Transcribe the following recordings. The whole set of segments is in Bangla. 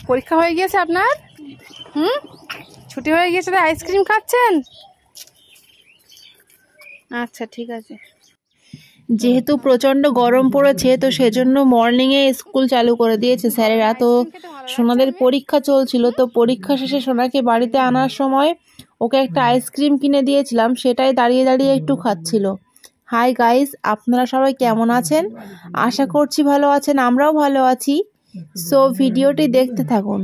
পরীক্ষা হয়ে গিয়েছে আপনার? ছুটি হয়ে গিয়েছে, তাই আইসক্রিম খাচ্ছেন? আচ্ছা ঠিক আছে। যেহেতু প্রচণ্ড গরম পড়েছে তো সেজন্য মর্নিংয়ে স্কুল চালু করে দিয়েছে স্যারেরা। তো সোনাদের পরীক্ষা চলছিল, তো পরীক্ষা শেষে সোনাকে বাড়িতে আনার সময় ওকে একটা আইসক্রিম কিনে দিয়েছিলাম, সেটাই দাঁড়িয়ে দাঁড়িয়ে একটু খাচ্ছিল। হাই গাইস, আপনারা সবাই কেমন আছেন? আশা করছি ভালো আছেন, আমরাও ভালো আছি। সো ভিডিওটি দেখতে থাকুন।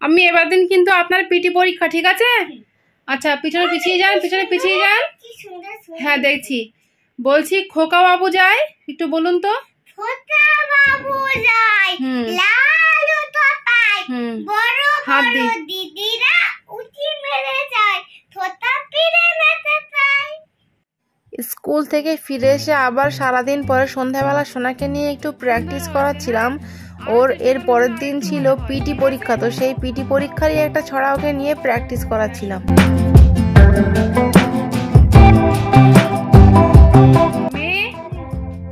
আমি এবার দিন কিন্তু আপনার পিটি পরীক্ষা, ঠিক আছে? আচ্ছা পিছনে পিছিয়ে যান, পিছনে পিছিয়ে যান। হ্যাঁ দেখছি। বলছি খোকা বাবু যায়, একটু বলুন তো। খোকা বাবু যায় লালু তোতাই বড় বড় দিদিরা উঠি মেরে যায় তোতা পিড়ে মেতে চায়। স্কুল থেকে ফিরে এসে আবার সারাদিন পরে সন্ধ্যাবেলা সোনাকে নিয়ে একটু প্র্যাকটিস করাচ্ছিলাম। ওর এর পরের দিন ছিল পিটি পরীক্ষা, তো সেই পিটি পরীক্ষারই একটা ছড়া ওকে নিয়ে প্র্যাকটিস করাচ্ছিলাম।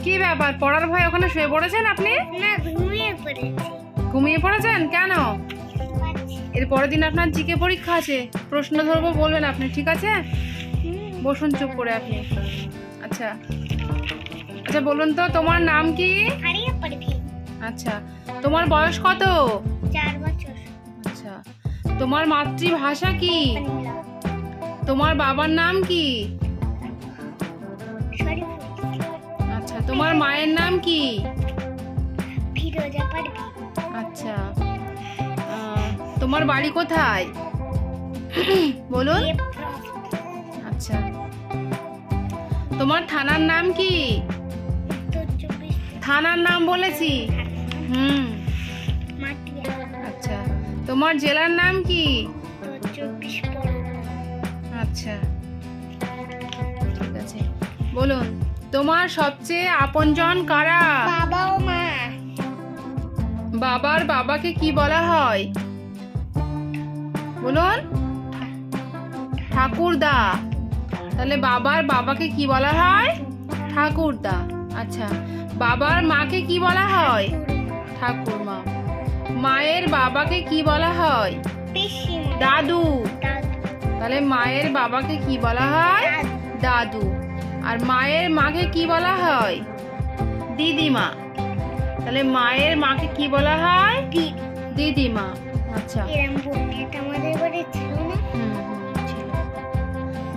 কি ব্যাপার, পড়ার ভয় ওখানে শুয়ে পড়েছেন আপনি? না, ঘুমিয়ে পড়েছি। ঘুমিয়ে পড়েছেন কেন? এর পরের দিন আপনার জিকে পরীক্ষা আছে, প্রশ্ন ধরবো, বলবেন আপনি, ঠিক আছে? বসুন চুপ করে আপনি। আচ্ছা আচ্ছা বলুন তো, তোমার নাম কি? আচ্ছা, তোমার বয়স কত? 4 বছর। আচ্ছা, তোমার মাতৃভাষা কি? তোমার বাবার নাম কি? আচ্ছা, তোমার মায়ের নাম কি? আচ্ছা, তোমার বাড়ি কোথায় বলুন? আচ্ছা, তোমার থানার নাম কি? থানার নাম বলেছি। আচ্ছা, তোমার জেলার নাম কি? আচ্ছা ঠিক আছে, বলুন তোমার সবচেয়ে আপনজন কারা? বাবা ও মা। বাবার বাবাকে কি বলা হয় বলুন? ঠাকুরদা। তাহলে বাবার বাবাকে কি বলা হয়? ঠাকুরদা। আচ্ছা, বাবার মাকে কি বলা হয়? ঠাকুরমা। মায়ের বাবাকে কি বলা হয়? দাদু। তাহলে মায়ের বাবাকে কি বলা হয়? দাদু। আর মায়ের মাকে কি বলা হয়? দিদিমা। তাহলে মায়ের মাকে কি বলা হয়? দিদিমা। আচ্ছা,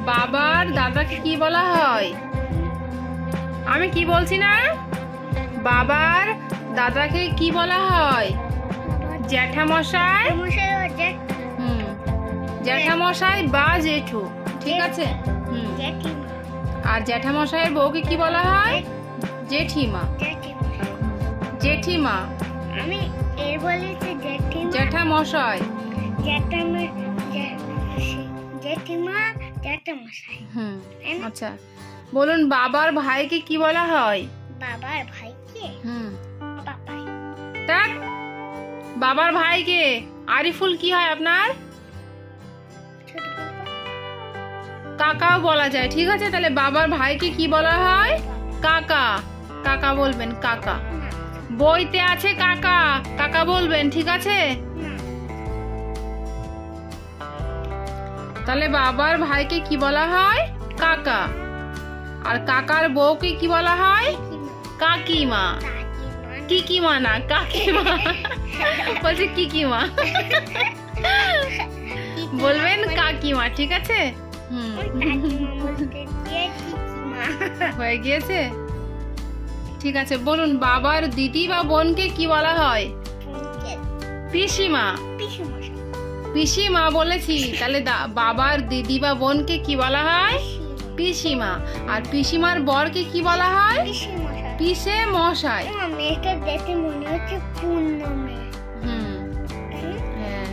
বাবার দাদাকে কি বলা হয়? আমি কি বলছি না? বাবার দাদাকে কি বলা হয়? জ্যাঠামশাই। জ্যাঠামশাই বা জেঠু, ঠিক আছে? আর জ্যাঠামশাইয়ের বউকে কি বলা হয়? জেঠিমা। জেঠিমা। আমি এর বলেছি জেঠিমা। জ্যাঠামশাই। জেঠিমা জ্যাঠামশাই। আচ্ছা, বলুন বাবার ভাইকে কি বলা হয়? বাবার ভাইকে পাপাই। দেখ, বাবার ভাইকে আরিফুল কি হয় আপনার? কাকাও বলা যায়, ঠিক আছে? তাহলে বাবার ভাইকে কি বলা হয়? কাকা। কাকা বলবেন, কাকা। বইতে আছে কাকা, কাকা বলবেন, ঠিক আছে? তাহলে বাবার ভাইকে কি বলা হয়? কাকা। আর কাকার বউকে কি বলা হয়? কাকিমা। কিকিমা না, কাকিমা। বলছে কিকিমা, বলবেন কাকিমা, ঠিক আছে? হয়ে গিয়েছে, ঠিক আছে। বলুন বাবার দিদি বা বোনকে কি বলা হয়? পিসিমা। পিসিমা বলেছি, তাহলে বাবার দিদি বা বোনকে কি বলা হয়? পিসিমা। আর পিসিমার বরকে কি বলা হয়? পিসে মশাই। হ্যাঁ,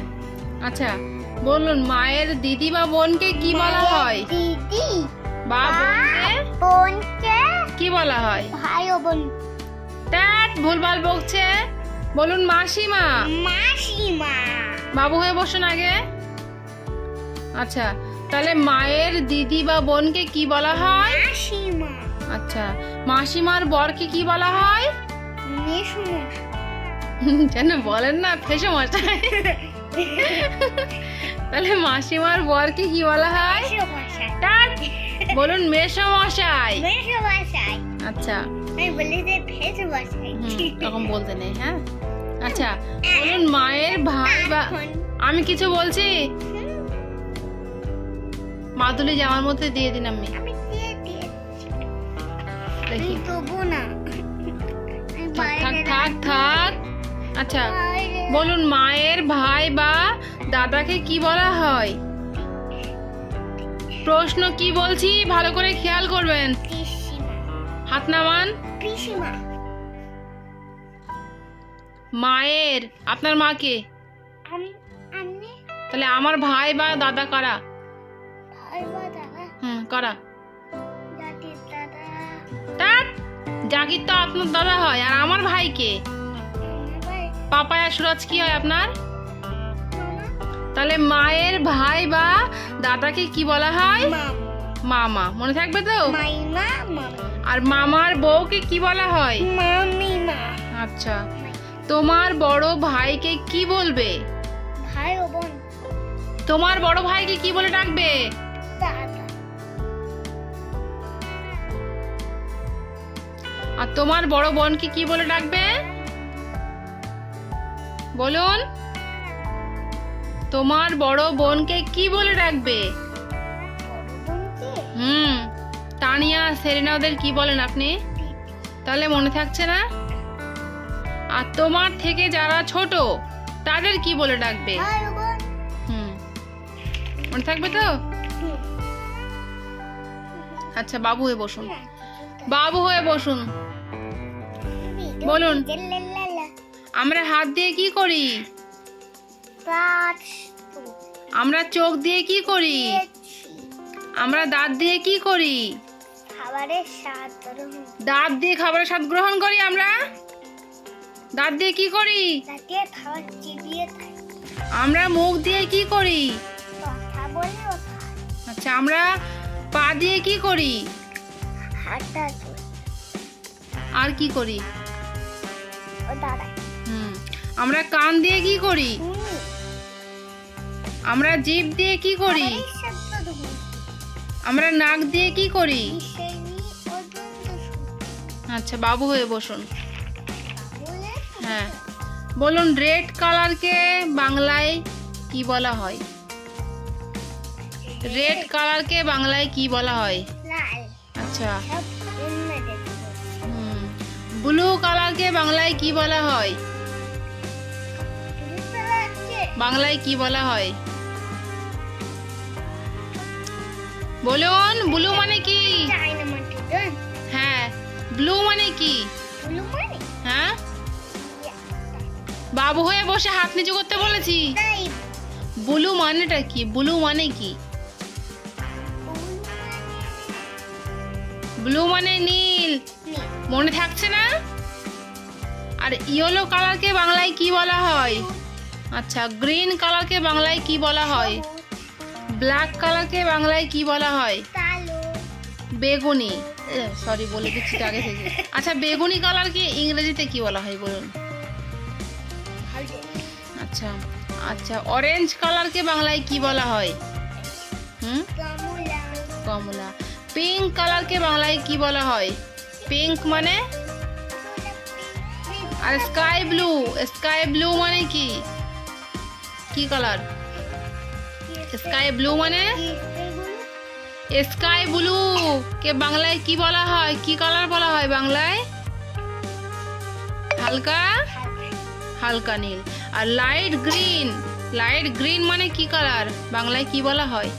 আচ্ছা বলুন মায়ের দিদি বা বোনকে কি বলা হয়? দিদি বা বোনকে কি বলা হয়? ভাই ও বোন। ট্যাট, ভুলভাল বকছে। বলুন মাসিমা। মাসিমা। বাবু হয়ে বসুন আগে। আচ্ছা, তাহলে মায়ের দিদি বা বোনকে কি বলা হয়? মাসিমা। আচ্ছা, মাসিমার বরকে কি বলা হয়? কেন বলেন না ফেসে মশাই? তাহলে মাসিমার বরকে কি বলা হয়? মেসোমশাই। বলুন মেসোমশাই। মেসোমশাই। আচ্ছা আমি বলি যে মেসোমশাই। তখন বলতে নেই। হ্যাঁ আচ্ছা বলুন মায়ের ভাই বা আমি কিছু বলছি মাদুলি জামার মধ্যে দিয়ে দিন আমি দিয়ে দিয়েছি। দেখি। তবু না। থাক থাক থাক। আচ্ছা বলুন মায়ের ভাই বা দাদাকে কি বলা হয়? প্রশ্ন কি বলছি ভালো করে খেয়াল করবেন। পিসিমা। হাত নামান। পিসিমা। মায়ের আপনার মাকে আমি তাহলে আমার ভাই বা দাদা কারা? ভাই বা দাদা। কারা? জাতির দাদা। তার জাকির তো আপনার দাদা হয় আর আমার ভাইকে আমার ভাই। পাপা আর সুরাজ কি হয় আপনার? মামা। তাহলে মায়ের ভাই বা দাদাকে কি বলা হয়? মামা। মনে থাকবে তো? মাইমা। মামা। আর মামার বউকে কি বলা হয়? মামিমা। আচ্ছা তোমার বড় ভাইকে কি বলবে? ভাই ও বোন। তোমার বড় ভাইকে কি বলে ডাকবে? দাদা। আর তোমার বড় বোনকে কি বলে ডাকবে? বলুন তোমার বড় বোনকে কি বলে ডাকবে? বড় বোনকে তানিয়া সেরেনা ওদের কি বলেন আপনি? তাহলে মনে থাকছে না? আর তোমার থেকে যারা ছোট তাদের কি বলে ডাকবে? ভাই ও বোন। মনে থাকবে তো? আচ্ছা বাবু হয়ে বসুন। বাবু হয়ে বসুন। বলুন আমরা হাত দিয়ে কি করি? আমরা চোখ দিয়ে কি করি? আমরা দাঁত দিয়ে কি করি? খাবারের স্বাদ গ্রহণ। দাঁত দিয়ে খাবারের স্বাদ গ্রহণ করি। আমরা দাঁত দিয়ে কি করি? দাঁতে খাবার চিবিয়ে খাই। আমরা মুখ দিয়ে কি করি? কথা বলে ও খাই। আচ্ছা আমরা পা দিয়ে কি করি? হাঁটা চলে। আর কি করি? ও দাঁড়ায়। আমরা কান দিয়ে কি করি? আমরা জিভ দিয়ে কি করি? আমরা নাক দিয়ে কি করি? আচ্ছা বাবু হয়ে বসুন। হ্যাঁ বলুন রেড কালারকে বাংলায় কি বলা হয়? রেড কালারকে বাংলায় কি বলা হয়? লাল। আচ্ছা ব্লু কালারকে বাংলায় কি বলা হয়? বাংলায় কি বলা হয়? বলুন ব্লু মানে কি? হ্যাঁ ব্লু মানে কি? হ্যাঁ বাবু হয়ে বসে হাত নিচু করতে বলেছি। ব্লু মানেটা কি? ব্লু মানে কি? ব্লু মানে নীল। মনে থাকছে না? আর ইয়েলো কালারকে বাংলায় কি বলা হয়? আচ্ছা গ্রিন কালারকে বাংলায় কি বলা হয়? ব্ল্যাক কালারকে বাংলায় কি বলা হয়? বেগুনি। সরি বলে দিচ্ছি আগে থেকে। আচ্ছা বেগুনি কালারকে ইংরেজিতে কি বলা হয় বলুন? আচ্ছা আচ্ছা অরেঞ্জ কালারকে বাংলায় কি বলা হয়? কমলা। পিঙ্ক কালারকে বাংলায় কি বলা হয়? পিঙ্ক মানে? আর স্কাই ব্লু। স্কাই ব্লু মানে কি? কি কালার? স্কাই ব্লু মানে? স্কাই ব্লু কে বাংলায় কি বলা হয়? কি কালার বলা হয় বাংলায়? হালকা হালকা নীল। আর লাইট গ্রিন। লাইট গ্রিন মানে কি কালার? বাংলায় কি বলা হয়?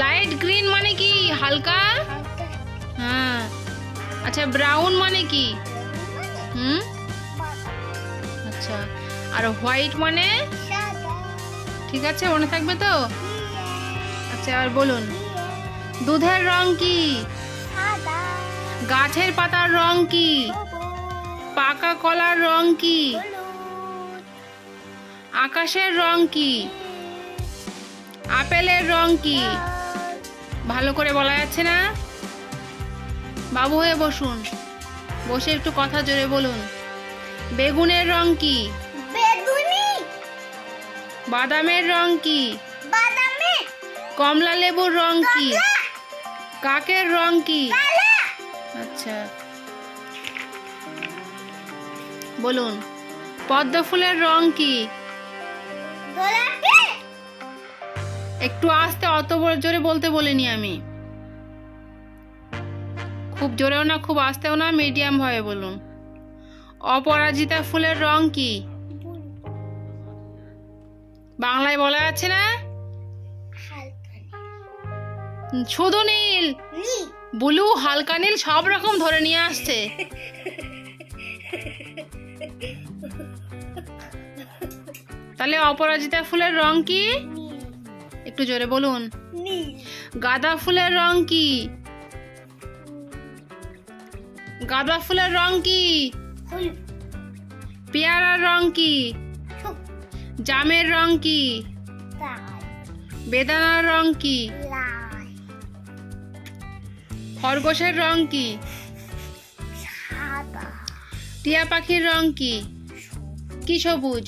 লাইট গ্রিন মানে কি? হালকা। হ্যাঁ আচ্ছা ব্রাউন মানে কি? আচ্ছা আর হোয়াইট মানে? ঠিক আছে মনে থাকবে তো? আচ্ছা আর বলুন দুধের রং কি? গাছের পাতার রং কি? পাকা কলার রং কি? আকাশের রং কি? আপেলের রং কি? ভালো করে বলা যাচ্ছে না? বাবু হয়ে বসুন। বসে একটু কথা জোরে বলুন। বেগুনের রং কি? বেগুনি। বাদামের রং কি? বাদামি। কমলা লেবুর রং কি? কমলা। কাকের রং কি? কালো। আচ্ছা, বলুন পদ্ম ফুলের রং কি? গোলাপি। একটু আস্তে, অত জোরে বলতে বলিনি আমি। খুব জোরেও না, খুব আস্তেও না, মিডিয়াম ভাবে বলুন। অপরাজিতা ফুলের রং কি? বাংলায় বলা আছে না? শুধু নীল, ব্লু, হালকা নীল সব রকম ধরে নিয়ে আসছে। তাহলে অপরাজিতা ফুলের রং কি? একটু জোরে বলুন। গাঁদা ফুলের রং কি? গাঁদা ফুলের রং কি? পেয়ারার রং কি? জামের রং কি? বেদানার রং কি? খরগোশের রং কি? টিয়া পাখির রং কি? কি সবুজ?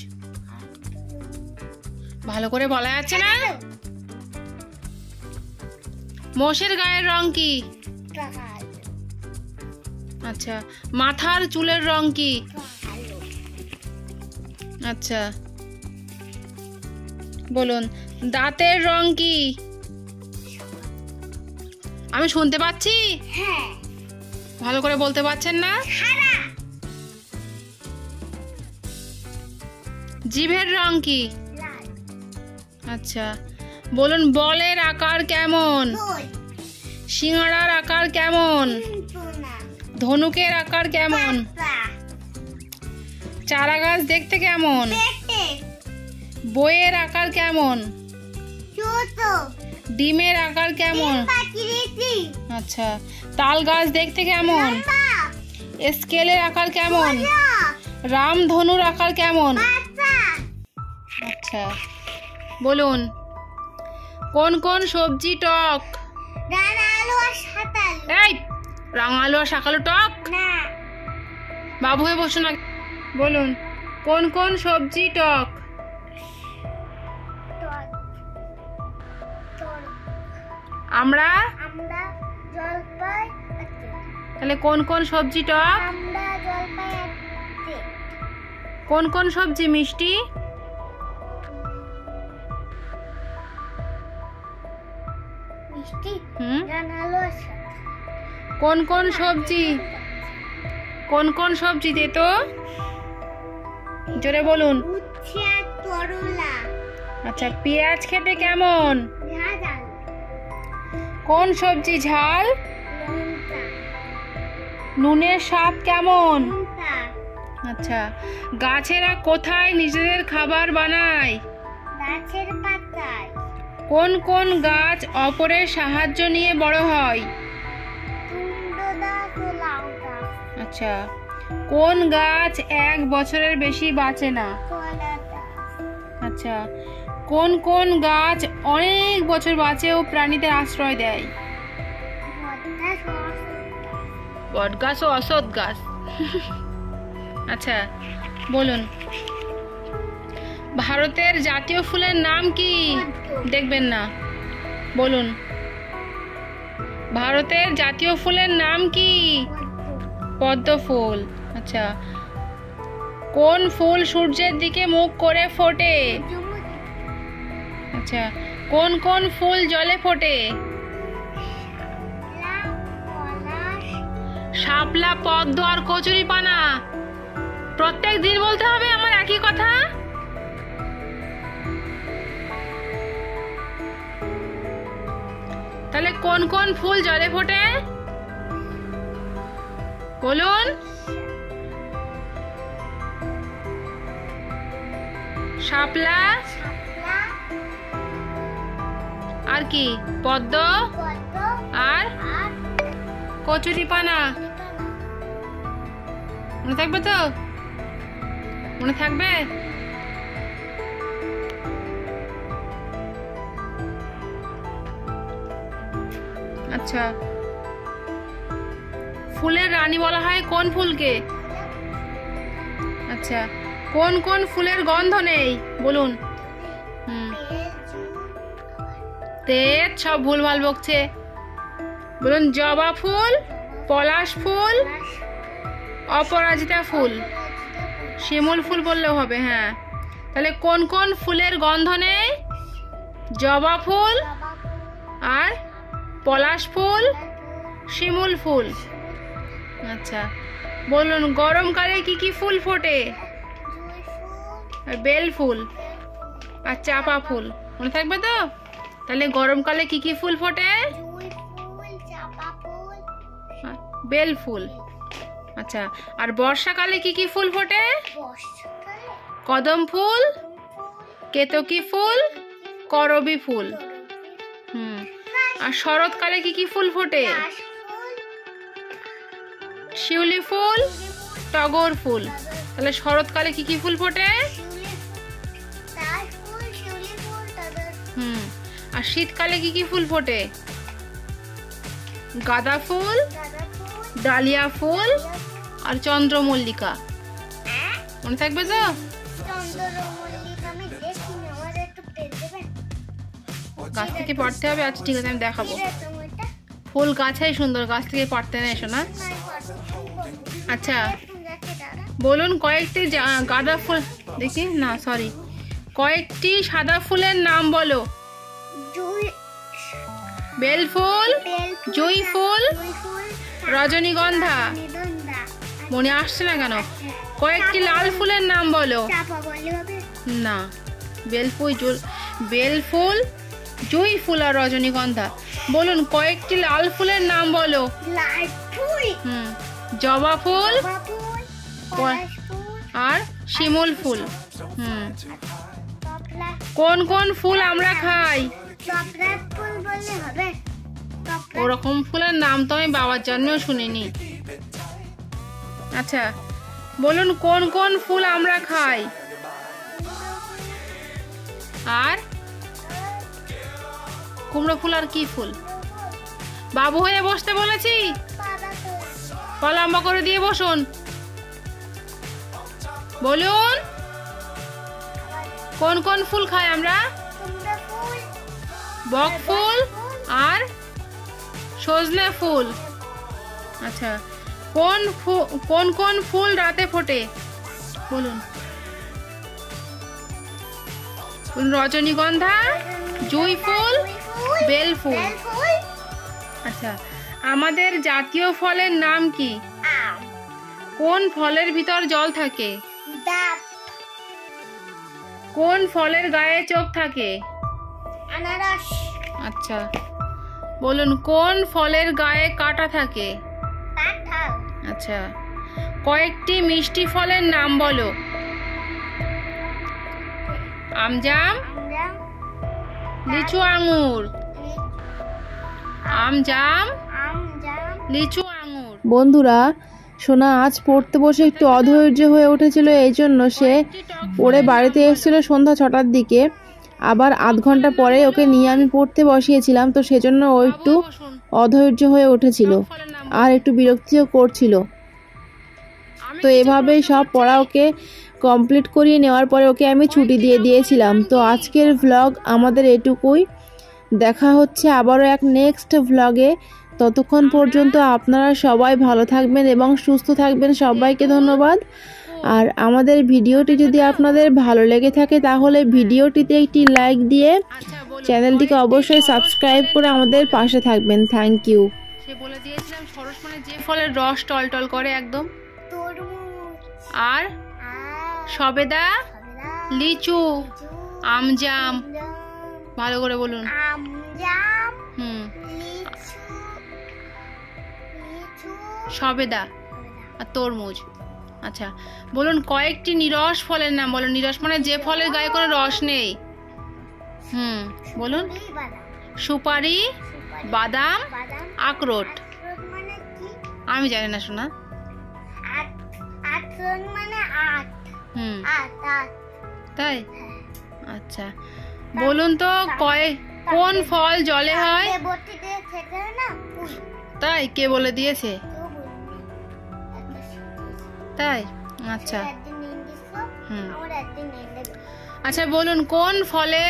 ভালো করে বলা যাচ্ছে না? মোষের গায়ের রং কি? আচ্ছা, মাথার চুলের রং কি? আচ্ছা, বলুন দাঁতের রং কি? আমি শুনতে পাচ্ছি, ভালো করে বলতে পারছেন না? জিভের রং কি? আচ্ছা, বলুন বলের আকার কেমন? সিংড়ার আকার কেমন? ধনুকের আকার কেমন? চারা গাছ দেখতে কেমন? বইয়ের আকার কেমন? ডিমের আকার কেমন? আচ্ছা, তাল গাছ দেখতে কেমন? স্কেলের আকার কেমন? রামধনুর আকার কেমন? আচ্ছা, বলুন কোন কোন সবজি টক? এই, রাঙালু আর শাকালু টক? বাবু হয়ে বসুন না। বলুন কোন কোন সবজি টক? আমরা। তাহলে কোন কোন সবজি টক? কোন কোন সবজি মিষ্টি? কোন কোন সবজি? কোন কোন সবজি দে তো, জোরে বলুন। আচ্ছা, পেঁয়াজ খেতে কেমন? কোন সবজি ঝাল? নুনের স্বাদ কেমন? আচ্ছা, গাছেরা কোথায় নিজেদের খাবার বানায়? গাছের পাতায়। কোন কোন গাছ অপরের সাহায্য নিয়ে বড় হয়? আচ্ছা, কোন গাছ 1 বছরের বেশি বাঁচে না? আচ্ছা, কোন কোন গাছ অনেক বছর বাঁচে ও প্রাণীদের আশ্রয় দেয়? বট গাছ ও অশ্বত্থ গাছ। আচ্ছা, বলুন ভারতের জাতীয় ফুলের নাম কি? দেখবেন না, বলুন ভারতের জাতীয় ফুলের নাম কি? পদ্ম ফুল। আচ্ছা, কোন ফুল সূর্যের দিকে মুখ করে ফোটে? আচ্ছা, কোন কোন ফুল জলে ফোটে? শাপলা, পদ্ম আর কচুরিপানা। প্রত্যেক দিন বলতে হবে আমার একই কথা? তাহলে কোন কোন ফুল জলে ফোটে বলুন? শাপলা আর কি? পদ্ম আর কচুরিপানা। মনে থাকবে তো? মনে থাকবে? আচ্ছা, ফুলের রানী বলা হয় কোন ফুলকে? আচ্ছা, কোন কোন ফুলের গন্ধ নেই বলুন? তেজ, সব ভুলভাল বকছে। বলুন, জবা ফুল, পলাশ ফুল, অপরাজিতা ফুল, শিমুল ফুল বললেও হবে। হ্যাঁ, তাহলে কোন কোন ফুলের গন্ধ নেই? জবা ফুল আর পলাশ ফুল, শিমুল ফুল। আচ্ছা, বলুন, গরমকালে কি কি ফুল ফোটে? বেল ফুল আর চাপা ফুল, মনে থাকবে তো? তাহলে গরমকালে কি কি ফুল ফোটে? বেল ফুল। আচ্ছা, আর বর্ষাকালে কি কি ফুল ফোটে? কদম ফুল, কেতকী ফুল, করবী ফুল। আর শরৎকালে কি কি ফুল ফোটে? শিউলি ফুল, টগর ফুল। তাহলে শরৎকালে কি কি ফুল ফোটে? আর শীতকালে কি কি ফুল ফোটে? গাঁদা ফুল, ডালিয়া ফুল আর চন্দ্রমল্লিকা। মনে থাকবে তো? গাছ থেকে পাড়তে হবে। আচ্ছা ঠিক আছে, আমি দেখাবো। ফুল গাছাই সুন্দর, গাছ থেকে পাড়তে না এসো না। আচ্ছা, বলুন কয়েকটি গাঁদা ফুল, দেখি না সরি, কয়েকটি সাদা ফুলের নাম বলো। বেল ফুল, জুঁই ফুল, রজনীগন্ধা। মনে আসছে না কেন? কয়েকটি লাল ফুলের নাম বলো। না, বেল ফুল, জুঁই ফুল আর রজনীগন্ধা। বলুন, কয়েকটি লাল ফুলের নাম বলো। জবা ফুল আর শিমুল ফুল। কোন কোন ফুল আমরা খাই? ওরকম ফুলের নাম তো আমি বাবার জন্মেও শুনিনি। আচ্ছা, বলুন, কোন কোন ফুল আমরা খাই? আর কুমড়ো ফুল আর কি ফুল? বাবু হয়ে বসতে বলেছি, পা লম্বা করে দিয়ে বসুন। বলুন, কোন কোন ফুল খাই আমরা? বক ফুল আর সজনে ফুল। আচ্ছা, কোন কোন ফুল রাতে ফোটে? বলুন। রজনীগন্ধা, জুঁই ফুল, বেল ফুল। আচ্ছা, আমাদের জাতীয় ফলের নাম কি? কোন ফলের ভিতর জল থাকে? কোন ফলের গায়ে চোখ থাকে? আনারস। আচ্ছা, বলুন, কোন ফলের গায়ে কাঁটা থাকে? কাঁঠাল। আচ্ছা, কয়েকটি মিষ্টি ফলের নাম বলো। আমজাম, লিচু আঙুর। আমজাম, লিচু আঙুর। বন্ধুরা, সোনা আজ পড়তে বসে একটু অধৈর্য হয়ে উঠেছিল, এই জন্য সে পড়ে বাড়িতে এসেছিল সন্ধ্যা 6টার দিকে। আবার আধ ঘন্টা পরে ওকে নিয়ে আমি পড়তে বসিয়েছিলাম, তো সেজন্য ও একটু অধৈর্য হয়ে উঠেছিল আর একটু বিরক্তিও করছিল। তো এভাবেই সব পড়া ওকে কমপ্লিট করিয়ে নেওয়ার পরে ওকে আমি ছুটি দিয়ে দিয়েছিলাম। তো আজকের ভ্লগ আমাদের এটুকুই। দেখা হচ্ছে আবারও এক নেক্সট ভ্লগে। ততক্ষণ পর্যন্ত আপনারা সবাই ভালো থাকবেন এবং সুস্থ থাকবেন। সবাইকে ধন্যবাদ। আর আমাদের ভিডিওটি যদি আপনাদের ভালো লেগে থাকে তাহলে ভিডিওটিতে একটি লাইক দিয়ে চ্যানেলটিকে অবশ্যই সাবস্ক্রাইব করে আমাদের পাশে থাকবেন। Thank you. সে বলে দিয়েছিলাম সরস মানে যে ফলের রস টলটল করে একদম। আর সবেদা, লিচু, আমজাম। ভালো করে বলুন। সবেদা আর তরমুজ। আচ্ছা, বলুন কয়েকটি নিরস ফলের নাম বলুন। নিরস মানে যে ফলের গায়ে কোনো রস নেই। বলুন। সুপারি, বাদাম, আখরোট। আমি জানি না শোনা। তাই? আচ্ছা, বলুন তো কোন ফল জলে হয়? তাই? কে বলে দিয়েছে? তাই? আচ্ছা। আমার একদিন নেই। আচ্ছা বলুন কোন ফলে,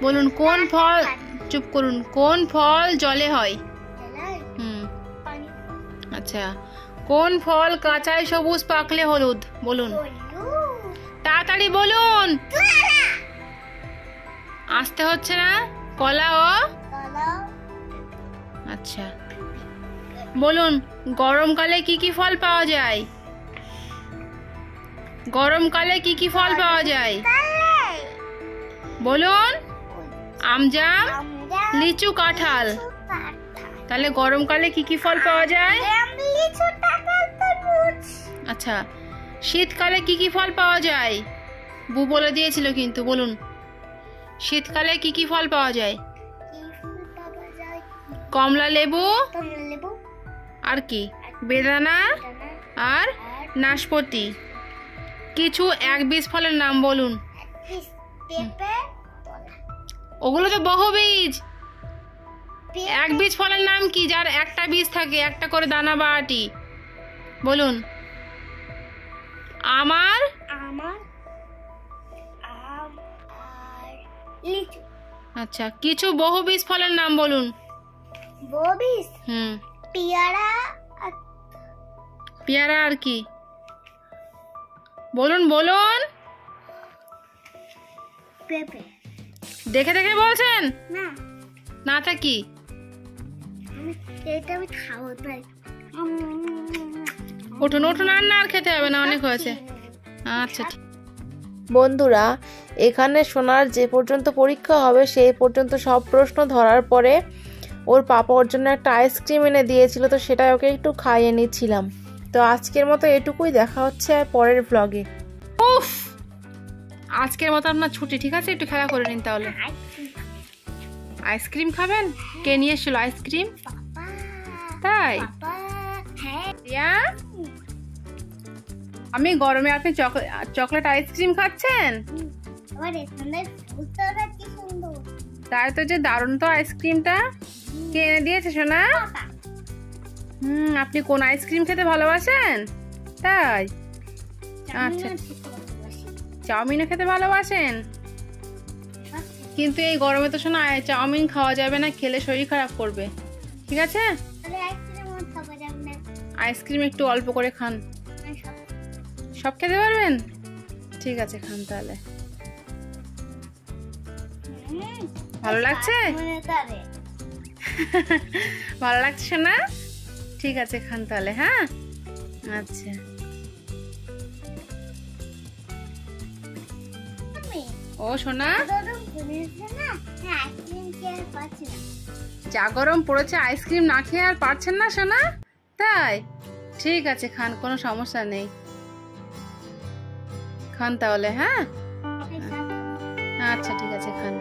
বলুন কোন ফল, চুপ করুন, কোন ফল জলে হয়? পানি। আচ্ছা কোন ফল কাঁচায় সবুজ পাকলে হলুদ? বলুন তাড়াতাড়ি বলুন, আসতে হচ্ছে না। কলা ও আচ্ছা বলুন গরমকালে কি কি ফল পাওয়া যায়? গরমকালে কি কি ফল পাওয়া যায়? বলুন আম, জাম, লিচু, কাঁঠাল। তাহলে গরমকালে কি কি ফল পাওয়া যায়? আচ্ছা শীতকালে কি কি ফল পাওয়া যায়? বু বলে দিয়েছিল কিন্তু, বলুন শীতকালে কি কি ফল পাওয়া যায়? কমলা লেবু, আর কি? বেদানা আর নাশপাতি। কিছু একবীজ ফলের নাম বলুন। ওগুলো তো বহুবীজ। একবীজ ফলের নাম কি, যার একটা বীজ থাকে, একটা করে দানা বা আটি? বলুন। আমার আচ্ছা কিছু বহুবীজ ফলের নাম বলুন। বহুবীজ পেয়ারা পেয়ারা আর কি? বলুন বলুন। পেঁপে। দেখে দেখে বলছেন না না তা কি? এটা আমি খাবো তাই। উঠুন উঠুন, আর না আর খেতে হবে না, অনেক হয়েছে। আচ্ছা ঠিক। বন্ধুরা এখানে সোনার যে পর্যন্ত পরীক্ষা হবে সেই পর্যন্ত সব প্রশ্ন ধরার পরে ওর পাপা ওর জন্য একটা আইসক্রিম এনে দিয়েছিল, তো সেটা ওকে একটু খাইয়ে নিচ্ছিলাম। তো আজকের মতো এটুকুই, দেখা হচ্ছে আর পরের ব্লগে। উফ আজকের মতো আপনার ছুটি, ঠিক আছে? একটু খেলা করে নিন তাহলে। আইসক্রিম খাবেন? কে নিয়ে এসেছিল আইসক্রিম? তাই? হ্যাঁ আমি গরমে, আপনি চকলেট আইসক্রিম খাচ্ছেন? তাই তো, যে দারুণ তো আইসক্রিমটা। কে এনে দিয়েছে সোনা? আপনি কোন আইসক্রিম খেতে ভালোবাসেন? তাই আচ্ছা চাউমিনও খেতে ভালোবাসেন? কিন্তু এই গরমে তো শোনা চাউমিন খাওয়া যাবে না, খেলে শরীর খারাপ করবে, ঠিক আছে? আইসক্রিম একটু অল্প করে খান। সব খেতে পারবেন? ঠিক আছে খান তাহলে। ভালো লাগছে? ভালো লাগছে শোনা? ঠিক আছে খান তাহলে। হ্যাঁ আচ্ছা ও সোনা, যা গরম পড়েছে আইসক্রিম না খেয়ে আর পারছেন না সোনা? তাই ঠিক আছে খান, কোনো সমস্যা নেই, খান তাহলে। হ্যাঁ আচ্ছা ঠিক আছে খান।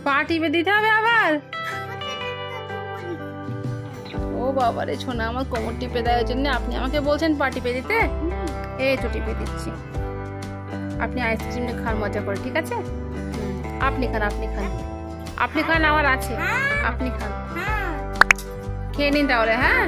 পা টিপে দিতে হবে আবার? ও বাবা রে সোনা, আমার কোমর টিপে দেওয়ার জন্য আপনি আমাকে বলছেন পা টিপে দিতে? এই তো টিপে দিচ্ছি। আপনি আইসক্রিমটা খান মজা করে, ঠিক আছে? আপনি খান আপনি খান আপনি খান, আমার আছে, আপনি খান, খেয়ে নিন তাহলে। হ্যাঁ